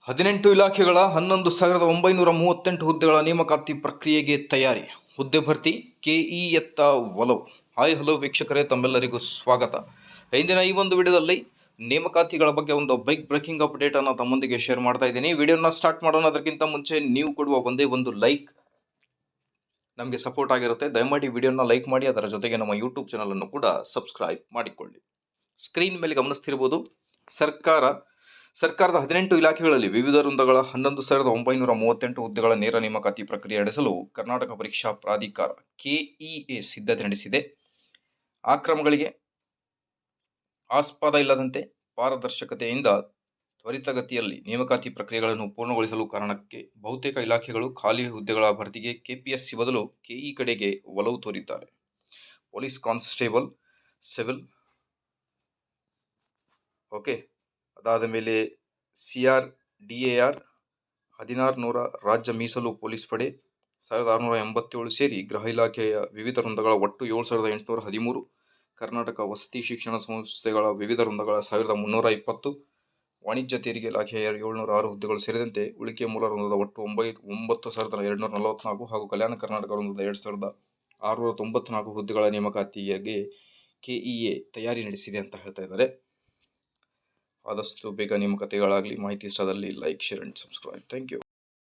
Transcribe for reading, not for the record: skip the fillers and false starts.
18 ಇಲಾಖೆಗಳ 11,938 ಹುದ್ದೆಗಳ ನೇಮಕಾತಿ ಪ್ರಕ್ರಿಯೆಗೆ ತಯಾರಿ. ಹುದ್ದೆ ಭರ್ತಿ ಕೆಇಎತ್ತ ಒಲವು. ಹಾಯ್ ಹಲೋ ವೀಕ್ಷಕರೇ, ತಮ್ಮೆಲ್ಲರಿಗೂ ಸ್ವಾಗತ. ಇಂದಿನ ಈ ಒಂದು ವಿಡಿಯೋದಲ್ಲಿ ನೇಮಕಾತಿಗಳ ಬಗ್ಗೆ ಒಂದು ಬಿಗ್ ಬ್ರೇಕಿಂಗ್ ಅಪ್ಡೇಟ್ ಅನ್ನು ತಮ್ಮೊಂದಿಗೆ ಶೇರ್ ಮಾಡ್ತಾ ಇದ್ದೀನಿ. ವಿಡಿಯೋನ ಸ್ಟಾರ್ಟ್ ಮಾಡೋಣ. ಅದಕ್ಕಿಂತ ಮುಂಚೆ ನೀವು ಕೊಡುವ ಒಂದೇ ಒಂದು ಲೈಕ್ ನಮಗೆ ಸಪೋರ್ಟ್ ಆಗಿರುತ್ತೆ. ದಯಮಾಡಿ ವಿಡಿಯೋನ ಲೈಕ್ ಮಾಡಿ, ಅದರ ಜೊತೆಗೆ ನಮ್ಮ ಯೂಟ್ಯೂಬ್ ಚಾನಲನ್ನು ಕೂಡ ಸಬ್ಸ್ಕ್ರೈಬ್ ಮಾಡಿಕೊಳ್ಳಿ. ಸ್ಕ್ರೀನ್ ಮೇಲೆ ಗಮನಿಸ್ತಿರ್ಬೋದು, ಸರ್ಕಾರದ 18 ಇಲಾಖೆಗಳಲ್ಲಿ ವಿವಿಧ ವೃಂದಗಳ 11,938 ಹುದ್ದೆಗಳ ನೇರ ನೇಮಕಾತಿ ಪ್ರಕ್ರಿಯೆ ನಡೆಸಲು ಕರ್ನಾಟಕ ಪರೀಕ್ಷಾ ಪ್ರಾಧಿಕಾರ ಕೆಇಎ ಸಿದ್ಧತೆ ನಡೆಸಿದೆ. ಆ ಕ್ರಮಗಳಿಗೆ ಆಸ್ಪದ ಇಲ್ಲದಂತೆ ಪಾರದರ್ಶಕತೆಯಿಂದ ತ್ವರಿತಗತಿಯಲ್ಲಿ ನೇಮಕಾತಿ ಪ್ರಕ್ರಿಯೆಗಳನ್ನು ಪೂರ್ಣಗೊಳಿಸಲು ಕಾರಣಕ್ಕೆ ಬಹುತೇಕ ಇಲಾಖೆಗಳು ಖಾಲಿ ಹುದ್ದೆಗಳ ಭರ್ತಿಗೆ ಕೆಪಿಎಸ್ಸಿ ಬದಲು ಕೆಇ ಕಡೆಗೆ ಒಲವು ತೋರಿದ್ದಾರೆ. ಪೊಲೀಸ್ ಕಾನ್ಸ್ಟೇಬಲ್, ಸಿವಿಲ್, ಅದಾದ ಮೇಲೆ CRDAR 1600 ರಾಜ್ಯ ಮೀಸಲು ಪೊಲೀಸ್ ಪಡೆ 1687 ಸೇರಿ ಗೃಹ ಇಲಾಖೆಯ ವಿವಿಧ ವೃಂದಗಳ ಒಟ್ಟು 7813, ಕರ್ನಾಟಕ ವಸತಿ ಶಿಕ್ಷಣ ಸಂಸ್ಥೆಗಳ ವಿವಿಧ ವೃಂದಗಳ 1320, ವಾಣಿಜ್ಯ ತೆರಿಗೆ ಇಲಾಖೆಯ 706 ಹುದ್ದೆಗಳು ಸೇರಿದಂತೆ ಉಳಿಕೆ ಮೂಲ ವೃಂದದ ಒಟ್ಟು 9244 ಹಾಗೂ ಕಲ್ಯಾಣ ಕರ್ನಾಟಕ ವೃಂದದ 2694 ಹುದ್ದೆಗಳ ನೇಮಕಾತಿಗೆ ಕೆಇಎ ತಯಾರಿ ನಡೆಸಿದೆ ಅಂತ ಹೇಳ್ತಾ ಇದ್ದಾರೆ. ಆದಷ್ಟು ಬೇಗ ನೇಮಕಾತಿಗಳಾಗಲಿ. ಮಾಹಿತಿ ಇಷ್ಟದಲ್ಲಿ like, share and subscribe. Thank you.